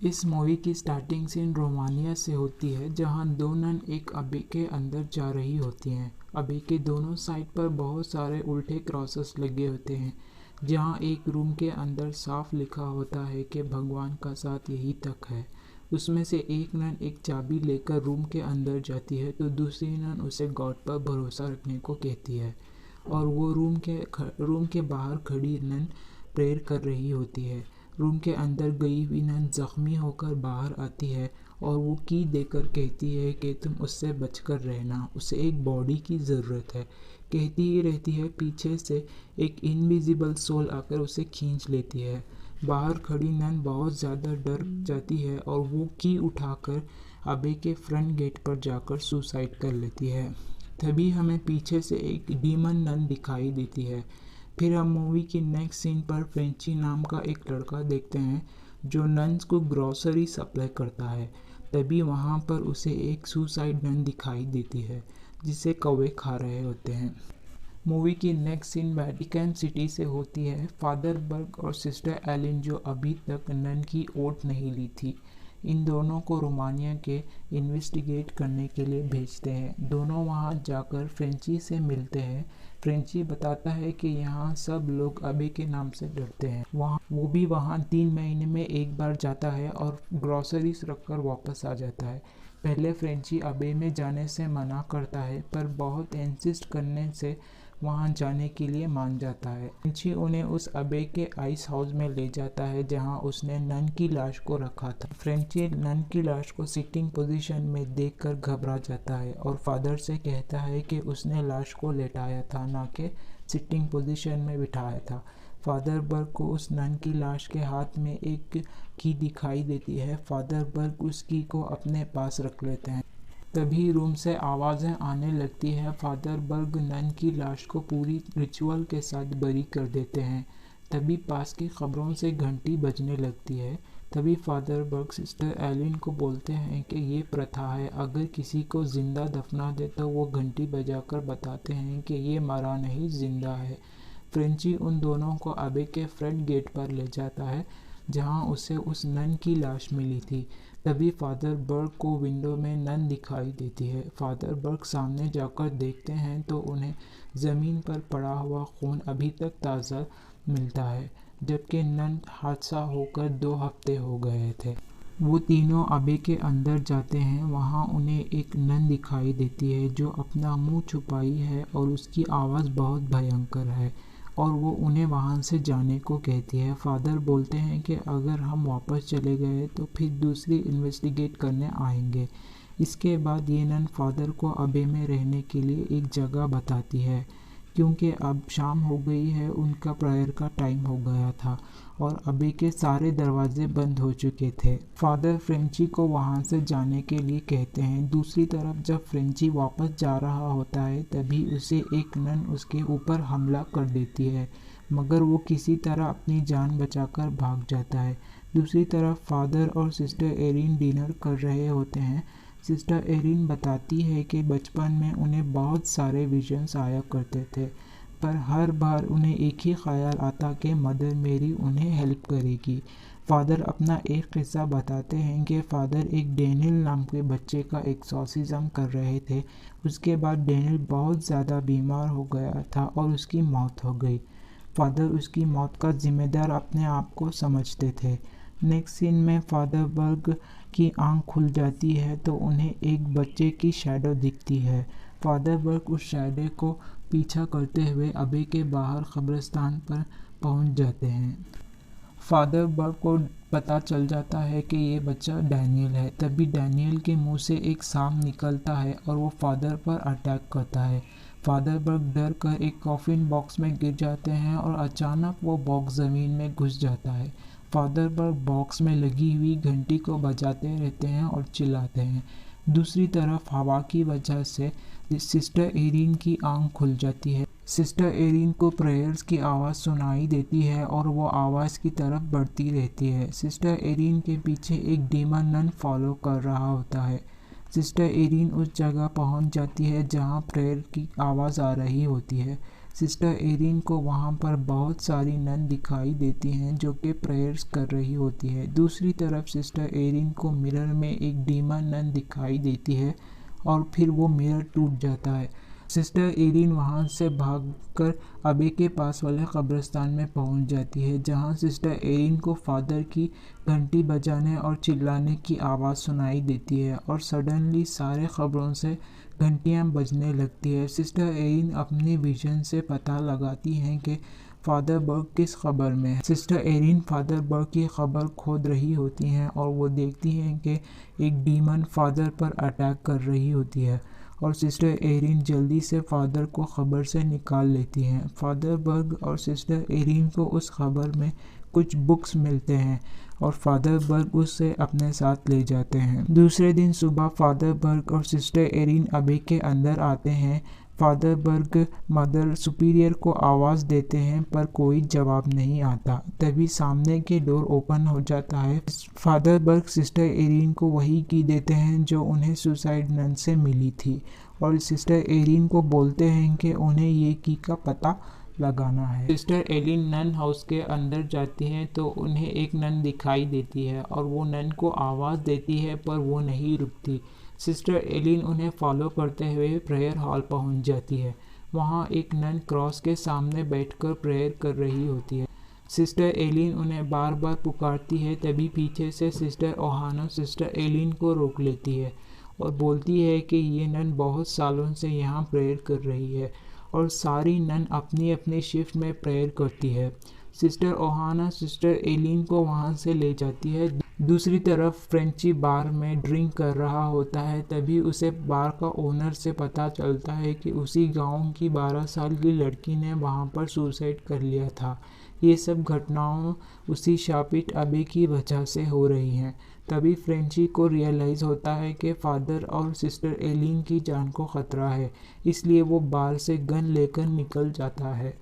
इस मूवी की starting scene Romania से होती है, जहां दो नन एक अबे के अंदर जा रही होती हैं। अबे के दोनों साइड पर बहुत सारे उल्टे क्रॉसेस लगे होते हैं, जहां एक रूम के अंदर साफ लिखा होता है कि भगवान का साथ यही तक है। उसमें से एक नन एक चाबी लेकर रूम के अंदर जाती है, तो दूसरी नन उसे गॉड पर भरोसा रखने को कहती है, और वो रूम के बाहर खड़ी नन प्रेयर कर रही होती है। रूम के अंदर गई हुई नन जख्मी होकर बाहर आती है और वो की देकर कहती है कि तुम उससे बचकर रहना, उसे एक बॉडी की ज़रूरत है। कहती ही रहती है, पीछे से एक इनविजिबल सोल आकर उसे खींच लेती है। बाहर खड़ी नन बहुत ज़्यादा डर जाती है और वो की उठाकर अबे के फ्रंट गेट पर जाकर सुसाइड कर लेती है। तभी हमें पीछे से एक डीमन नन दिखाई देती है। फिर हम मूवी की नेक्स्ट सीन पर फ्रेंची नाम का एक लड़का देखते हैं, जो नन्स को ग्रॉसरी सप्लाई करता है। तभी वहाँ पर उसे एक सुसाइड नन दिखाई देती है, जिसे कौवे खा रहे होते हैं। मूवी की नेक्स्ट सीन वेटिकन सिटी से होती है। फादर बर्ग और सिस्टर एलिन, जो अभी तक नन की ओट नहीं ली थी, इन दोनों को रोमानिया के इन्वेस्टिगेट करने के लिए भेजते हैं। दोनों वहां जाकर फ्रेंची से मिलते हैं। फ्रेंची बताता है कि यहाँ सब लोग अबे के नाम से डरते हैं। वो भी वहाँ 3 महीने में एक बार जाता है और ग्रॉसरीज रखकर वापस आ जाता है। पहले फ्रेंची अबे में जाने से मना करता है, पर बहुत इंसिस्ट करने से वहाँ जाने के लिए मान जाता है। फ्रेंची उन्हें उस अबे के आइस हाउस में ले जाता है, जहाँ उसने नन की लाश को रखा था। फ्रेंची नन की लाश को सिटिंग पोजीशन में देखकर घबरा जाता है और फादर से कहता है कि उसने लाश को लेटाया था, ना कि सिटिंग पोजीशन में बिठाया था। फादर बर्ग को उस नन की लाश के हाथ में एक की दिखाई देती है। फादर बर्ग उस की को अपने पास रख लेते हैं। तभी रूम से आवाज़ें आने लगती है। फादर बर्ग नन की लाश को पूरी रिचुअल के साथ बरी कर देते हैं। तभी पास की खबरों से घंटी बजने लगती है। तभी फादर बर्ग सिस्टर एलिन को बोलते हैं कि ये प्रथा है, अगर किसी को जिंदा दफना दे तो वो घंटी बजाकर बताते हैं कि ये मरा नहीं, जिंदा है। फ्रेंची उन दोनों को अबे के फ्रंट गेट पर ले जाता है, जहां उसे उस नन की लाश मिली थी। तभी फादर बर्ग को विंडो में नन दिखाई देती है। फादर बर्ग सामने जाकर देखते हैं तो उन्हें ज़मीन पर पड़ा हुआ खून अभी तक ताज़ा मिलता है, जबकि नन हादसा होकर 2 हफ्ते हो गए थे। वो तीनों अबे के अंदर जाते हैं। वहाँ उन्हें एक नन दिखाई देती है, जो अपना मुंह छुपाई है और उसकी आवाज़ बहुत भयंकर है, और वो उन्हें वहाँ से जाने को कहती है। फादर बोलते हैं कि अगर हम वापस चले गए तो फिर दूसरी इन्वेस्टिगेट करने आएंगे। इसके बाद ये नन फादर को अबे में रहने के लिए एक जगह बताती है, क्योंकि अब शाम हो गई है, उनका प्रेयर का टाइम हो गया था और अबे के सारे दरवाजे बंद हो चुके थे। फादर फ्रेंची को वहाँ से जाने के लिए कहते हैं। दूसरी तरफ जब फ्रेंची वापस जा रहा होता है, तभी उसे एक नन उसके ऊपर हमला कर देती है, मगर वो किसी तरह अपनी जान बचाकर भाग जाता है। दूसरी तरफ फादर और सिस्टर एरिन डिनर कर रहे होते हैं। सिस्टर एरिन बताती है कि बचपन में उन्हें बहुत सारे विजन्स आया करते थे, पर हर बार उन्हें एक ही ख्याल आता कि मदर मेरी उन्हें हेल्प करेगी। फादर अपना एक किस्सा बताते हैं कि फादर एक डैनियल नाम के बच्चे का एक्सॉर्सिज्म कर रहे थे। उसके बाद डैनियल बहुत ज़्यादा बीमार हो गया था और उसकी मौत हो गई। फादर उसकी मौत का जिम्मेदार अपने आप को समझते थे। नेक्स्ट सीन में फादर बर्ग की आंख खुल जाती है तो उन्हें एक बच्चे की शैडो दिखती है। फादर बर्ग उस शैडो को पीछा करते हुए अबे के बाहर कब्रिस्तान पर पहुंच जाते हैं। फादर बर्ग को पता चल जाता है कि ये बच्चा डैनियल है। तभी डैनियल के मुंह से एक सांप निकलता है और वो फादर पर अटैक करता है। फादर बर्ग डर कर एक कॉफिन बॉक्स में गिर जाते हैं और अचानक वो बॉक्स ज़मीन में घुस जाता है। फादर बर्ग बॉक्स में लगी हुई घंटी को बजाते रहते हैं और चिल्लाते हैं। दूसरी तरफ हवा की वजह से सिस्टर एरिन की आंख खुल जाती है। सिस्टर एरिन को प्रेयर्स की आवाज़ सुनाई देती है और वो आवाज़ की तरफ बढ़ती रहती है। सिस्टर एरिन के पीछे एक डीमन नन फॉलो कर रहा होता है। सिस्टर एरिन उस जगह पहुंच जाती है जहां प्रेयर की आवाज़ आ रही होती है। सिस्टर एरिन को वहाँ पर बहुत सारी नन दिखाई देती हैं जो कि प्रेयर्स कर रही होती है। दूसरी तरफ सिस्टर एरिन को मिरर में एक डीमन नन दिखाई देती है और फिर वो मिरर टूट जाता है। सिस्टर एरिन वहाँ से भागकर अबे के पास वाले कब्रिस्तान में पहुँच जाती है, जहाँ सिस्टर एरिन को फादर की घंटी बजाने और चिल्लाने की आवाज़ सुनाई देती है और सडनली सारे कब्रों से घंटियाँ बजने लगती है। सिस्टर एरिन अपने विजन से पता लगाती हैं कि फादर बर्ग किस खबर में है। सिस्टर एरिन फादर बर्ग की खबर खोद रही होती हैं और वो देखती हैं कि एक डीमन फादर पर अटैक कर रही होती है और सिस्टर एरिन जल्दी से फादर को खबर से निकाल लेती हैं। फादर बर्ग और सिस्टर एरिन को उस खबर में कुछ बुक्स मिलते हैं और फादर बर्ग उससे अपने साथ ले जाते हैं। दूसरे दिन सुबह फादर बर्ग और सिस्टर एरिन अबे के अंदर आते हैं। फादर बर्ग मदर सुपीरियर को आवाज़ देते हैं पर कोई जवाब नहीं आता। तभी सामने के डोर ओपन हो जाता है। फादर बर्ग सिस्टर एरिन को वही की देते हैं जो उन्हें सुसाइड नन से मिली थी और सिस्टर एरिन को बोलते हैं कि उन्हें ये की का पता लगाना है। सिस्टर एरिन नन हाउस के अंदर जाती हैं तो उन्हें एक नन दिखाई देती है और वो नन को आवाज़ देती है पर वो नहीं रुकती। सिस्टर एलिन उन्हें फॉलो करते हुए प्रेयर हॉल पहुंच जाती है। वहां एक नन क्रॉस के सामने बैठकर प्रेयर कर रही होती है। सिस्टर एलिन उन्हें बार बार पुकारती है, तभी पीछे से सिस्टर ओहाना सिस्टर एलिन को रोक लेती है और बोलती है कि ये नन बहुत सालों से यहाँ प्रेयर कर रही है और सारी नन अपनी अपनी शिफ्ट में प्रेयर करती है। सिस्टर ओहाना सिस्टर एलिन को वहाँ से ले जाती है। दूसरी तरफ फ्रेंची बार में ड्रिंक कर रहा होता है, तभी उसे बार का ओनर से पता चलता है कि उसी गांव की 12 साल की लड़की ने वहां पर सुसाइड कर लिया था। ये सब घटनाओं उसी शापित अबे की वजह से हो रही हैं। तभी फ्रेंची को रियलाइज़ होता है कि फादर और सिस्टर एलिन की जान को ख़तरा है, इसलिए वो बार से गन लेकर निकल जाता है।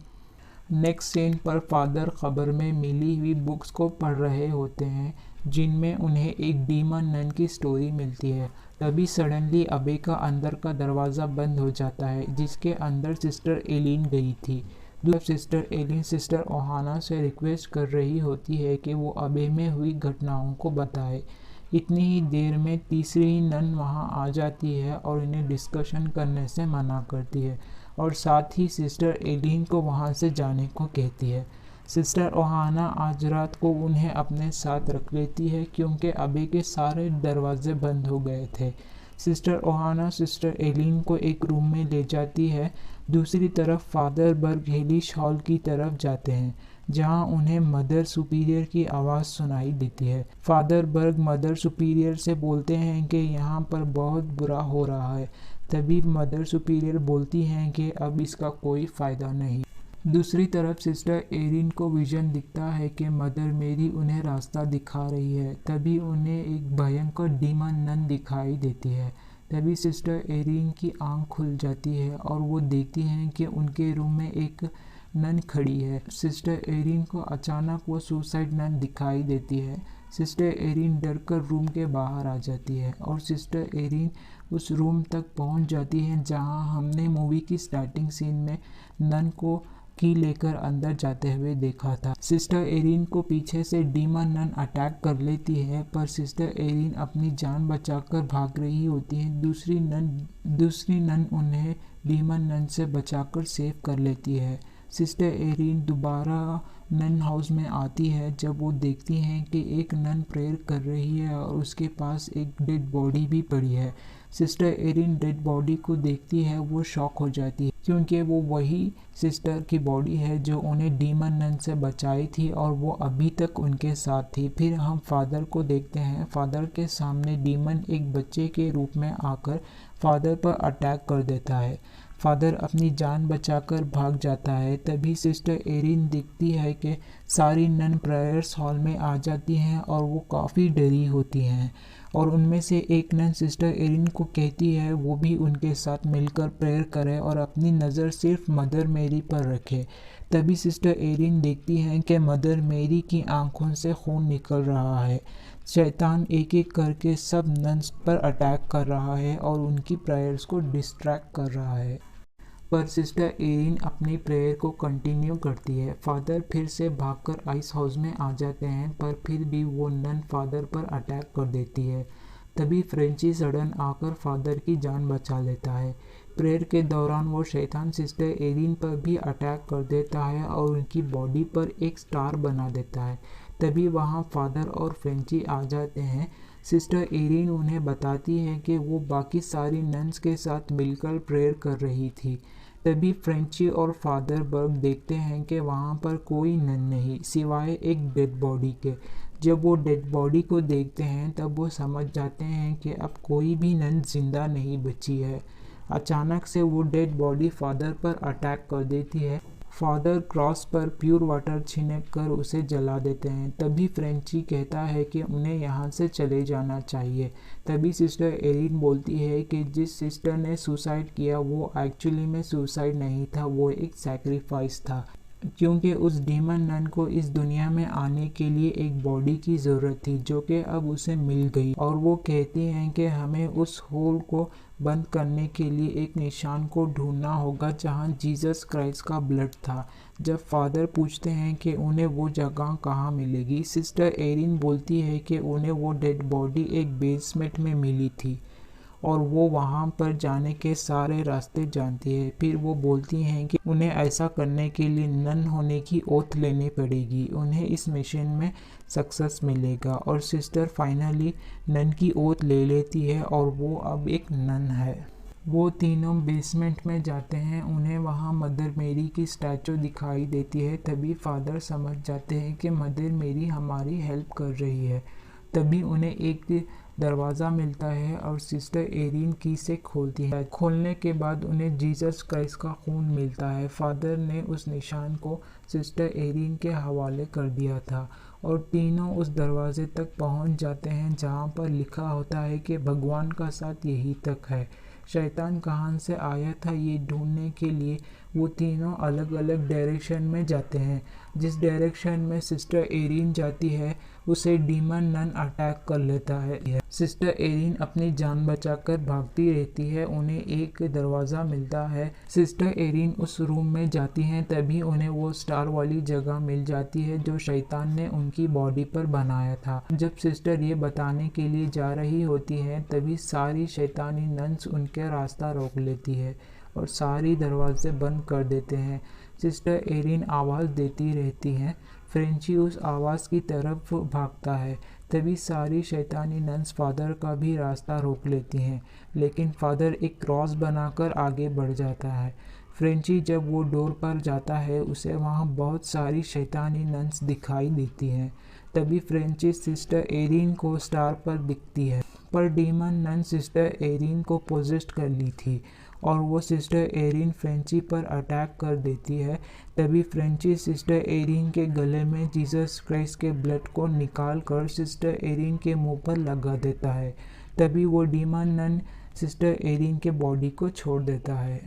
नेक्स्ट सीन पर फादर खबर में मिली हुई बुक्स को पढ़ रहे होते हैं जिनमें उन्हें एक डीमन नन की स्टोरी मिलती है। तभी सडनली अबे का अंदर का दरवाज़ा बंद हो जाता है जिसके अंदर सिस्टर एलिन गई थी। जब सिस्टर एलिन सिस्टर ओहाना से रिक्वेस्ट कर रही होती है कि वो अबे में हुई घटनाओं को बताए। इतनी ही देर में तीसरी नन वहाँ आ जाती है और इन्हें डिस्कशन करने से मना करती है और साथ ही सिस्टर एलिन को वहाँ से जाने को कहती है। सिस्टर ओहाना आज रात को उन्हें अपने साथ रख लेती है क्योंकि अबे के सारे दरवाजे बंद हो गए थे। सिस्टर ओहाना सिस्टर एलिन को एक रूम में ले जाती है। दूसरी तरफ फादर बर्ग हेलिश हॉल की तरफ जाते हैं जहां उन्हें मदर सुपीरियर की आवाज़ सुनाई देती है। फादर बर्ग मदर सुपीरियर से बोलते हैं कि यहाँ पर बहुत बुरा हो रहा है। तभी मदर सुपीरियर बोलती हैं कि अब इसका कोई फ़ायदा नहीं। दूसरी तरफ सिस्टर एरिन को विजन दिखता है कि मदर मेरी उन्हें रास्ता दिखा रही है। तभी उन्हें एक भयंकर डीमन नन दिखाई देती है। तभी सिस्टर एरिन की आंख खुल जाती है और वो देखती हैं कि उनके रूम में एक नन खड़ी है। सिस्टर एरिन को अचानक वो सुसाइड नन दिखाई देती है। सिस्टर एरिन डरकर रूम के बाहर आ जाती है और सिस्टर एरिन उस रूम तक पहुंच जाती है जहां हमने मूवी की स्टार्टिंग सीन में नन को की लेकर अंदर जाते हुए देखा था। सिस्टर एरिन को पीछे से डीमन नन अटैक कर लेती है पर सिस्टर एरिन अपनी जान बचाकर भाग रही होती है। दूसरी नन उन्हें डीमन नन से बचाकर सेव कर लेती है। सिस्टर एरिन दोबारा नन हाउस में आती है जब वो देखती हैं कि एक नन प्रेयर कर रही है और उसके पास एक डेड बॉडी भी पड़ी है। सिस्टर एरिन डेड बॉडी को देखती है, वो शॉक हो जाती है क्योंकि वो वही सिस्टर की बॉडी है जो उन्हें डीमन नन से बचाई थी और वो अभी तक उनके साथ थी। फिर हम फादर को देखते हैं। फादर के सामने डीमन एक बच्चे के रूप में आकर फादर पर अटैक कर देता है। फादर अपनी जान बचाकर भाग जाता है। तभी सिस्टर एरिन दिखती है कि सारी नन प्रेयर्स हॉल में आ जाती हैं और वो काफ़ी डरी होती हैं और उनमें से एक नन सिस्टर एरिन को कहती है वो भी उनके साथ मिलकर प्रेयर करे और अपनी नज़र सिर्फ मदर मेरी पर रखे। तभी सिस्टर एरिन देखती हैं कि मदर मेरी की आंखों से खून निकल रहा है। शैतान एक एक करके सब नन्स पर अटैक कर रहा है और उनकी प्रेयर्स को डिस्ट्रैक्ट कर रहा है। पर सिस्टर एरिन अपनी प्रेयर को कंटिन्यू करती है। फादर फिर से भागकर आइस हाउस में आ जाते हैं, पर फिर भी वो नन फादर पर अटैक कर देती है। तभी फ्रेंची सडन आकर फादर की जान बचा लेता है। प्रेयर के दौरान वो शैतान सिस्टर एरिन पर भी अटैक कर देता है और उनकी बॉडी पर एक स्टार बना देता है। तभी वहाँ फादर और फ्रेंची आ जाते हैं। सिस्टर एरिन उन्हें बताती है कि वो बाकी सारी नन्स के साथ मिलकर प्रेयर कर रही थी। तभी फ्रेंची और फादर बर्ग देखते हैं कि वहाँ पर कोई नन नहीं सिवाय एक डेड बॉडी के। जब वो डेड बॉडी को देखते हैं तब वो समझ जाते हैं कि अब कोई भी नन जिंदा नहीं बची है। अचानक से वो डेड बॉडी फादर पर अटैक कर देती है। फादर क्रॉस पर प्योर वाटर छिड़क कर उसे जला देते हैं। तभी फ्रेंची कहता है कि उन्हें यहाँ से चले जाना चाहिए। तभी सिस्टर एरिन बोलती है कि जिस सिस्टर ने सुसाइड किया वो एक्चुअली में सुसाइड नहीं था, वो एक सैक्रिफाइस था, क्योंकि उस डीमन नन को इस दुनिया में आने के लिए एक बॉडी की ज़रूरत थी जो कि अब उसे मिल गई। और वो कहती हैं कि हमें उस होल को बंद करने के लिए एक निशान को ढूंढना होगा जहां जीसस क्राइस्ट का ब्लड था। जब फादर पूछते हैं कि उन्हें वो जगह कहाँ मिलेगी, सिस्टर एरिन बोलती है कि उन्हें वो डेड बॉडी एक बेसमेंट में मिली थी और वो वहाँ पर जाने के सारे रास्ते जानती है। फिर वो बोलती हैं कि उन्हें ऐसा करने के लिए नन होने की ओथ लेनी पड़ेगी। उन्हें इस मिशन में सक्सेस मिलेगा और सिस्टर फाइनली नन की ओथ ले लेती है और वो अब एक नन है। वो तीनों बेसमेंट में जाते हैं। उन्हें वहाँ मदर मेरी की स्टैचू दिखाई देती है। तभी फादर समझ जाते हैं कि मदर मेरी हमारी हेल्प कर रही है। तभी उन्हें एक दरवाज़ा मिलता है और सिस्टर एरिन की से खोलती है। खोलने के बाद उन्हें जीसस क्राइस्ट का खून मिलता है। फादर ने उस निशान को सिस्टर एरिन के हवाले कर दिया था और तीनों उस दरवाजे तक पहुंच जाते हैं जहां पर लिखा होता है कि भगवान का साथ यही तक है। शैतान कहाँ से आया था ये ढूंढने के लिए वो तीनों अलग अलग डायरेक्शन में जाते हैं। जिस डायरेक्शन में सिस्टर एरिन जाती है उसे डीमन नन अटैक कर लेता है। सिस्टर एरिन अपनी जान बचाकर भागती रहती है। उन्हें एक दरवाज़ा मिलता है। सिस्टर एरिन उस रूम में जाती हैं। तभी उन्हें वो स्टार वाली जगह मिल जाती है जो शैतान ने उनकी बॉडी पर बनाया था। जब सिस्टर ये बताने के लिए जा रही होती है तभी सारी शैतानी नन्स उनके रास्ता रोक लेती है और सारी दरवाजे बंद कर देते हैं। सिस्टर एरिन आवाज़ देती रहती हैं। फ्रेंची उस आवाज़ की तरफ भागता है। तभी सारी शैतानी नन्स फादर का भी रास्ता रोक लेती हैं, लेकिन फादर एक क्रॉस बनाकर आगे बढ़ जाता है। फ्रेंची जब वो डोर पर जाता है उसे वहाँ बहुत सारी शैतानी नन्स दिखाई देती हैं। तभी फ्रेंची सिस्टर एरिन को स्टार पर दिखती है, पर डीमन नन सिस्टर एरिन को पोजेस्ट कर ली थी और वो सिस्टर एरिन फ्रेंची पर अटैक कर देती है। तभी फ्रेंची सिस्टर एरिन के गले में जीसस क्राइस्ट के ब्लड को निकाल कर सिस्टर एरिन के मुंह पर लगा देता है। तभी वो डीमन नन सिस्टर एरिन के बॉडी को छोड़ देता है।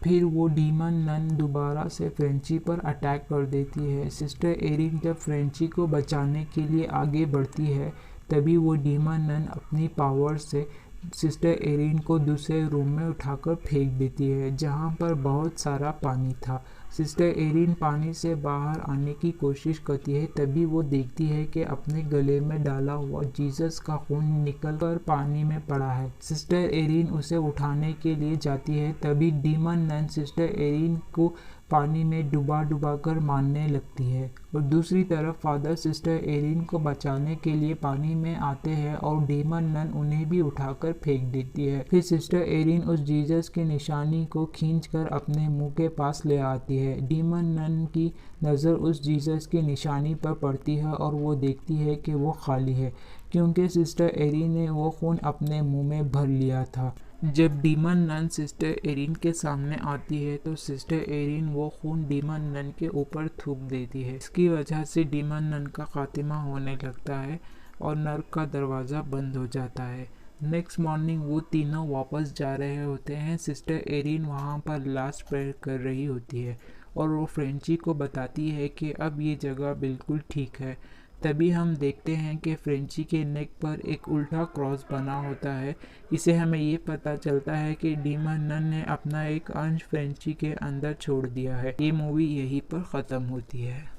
फिर वो डीमन नन दोबारा से फ्रेंची पर अटैक कर देती है। सिस्टर एरिन जब फ्रेंची को बचाने के लिए आगे बढ़ती है तभी वो डीमन नन अपनी पावर से सिस्टर एरिन को दूसरे रूम में उठाकर फेंक देती है जहां पर बहुत सारा पानी था। सिस्टर एरिन पानी से बाहर आने की कोशिश करती है। तभी वो देखती है कि अपने गले में डाला हुआ जीसस का खून निकल कर पानी में पड़ा है। सिस्टर एरिन उसे उठाने के लिए जाती है। तभी डीमन नन सिस्टर एरिन को पानी में डुबा कर मारने लगती है और दूसरी तरफ फादर सिस्टर एरिन को बचाने के लिए पानी में आते हैं और डीमन नन उन्हें भी उठाकर फेंक देती है। फिर सिस्टर एरिन उस जीसस की निशानी को खींचकर अपने मुंह के पास ले आती है। डीमन नन की नज़र उस जीसस की निशानी पर पड़ती है और वो देखती है कि वो खाली है, क्योंकि सिस्टर एरिन ने वो खून अपने मुंह में भर लिया था। जब डीमन नन सिस्टर एरिन के सामने आती है तो सिस्टर एरिन वो खून डीमन नन के ऊपर थूक देती है। इसकी वजह से डीमन नन का खात्मा होने लगता है और नर्क का दरवाज़ा बंद हो जाता है। नेक्स्ट मॉर्निंग वो तीनों वापस जा रहे होते हैं। सिस्टर एरिन वहाँ पर लास्ट प्रेयर कर रही होती है और वो फ्रेंची को बताती है कि अब ये जगह बिल्कुल ठीक है। तभी हम देखते हैं कि फ्रेंची के नेक पर एक उल्टा क्रॉस बना होता है। इसे हमें ये पता चलता है कि डीमन नन ने अपना एक अंश फ्रेंची के अंदर छोड़ दिया है। ये मूवी यहीं पर ख़त्म होती है।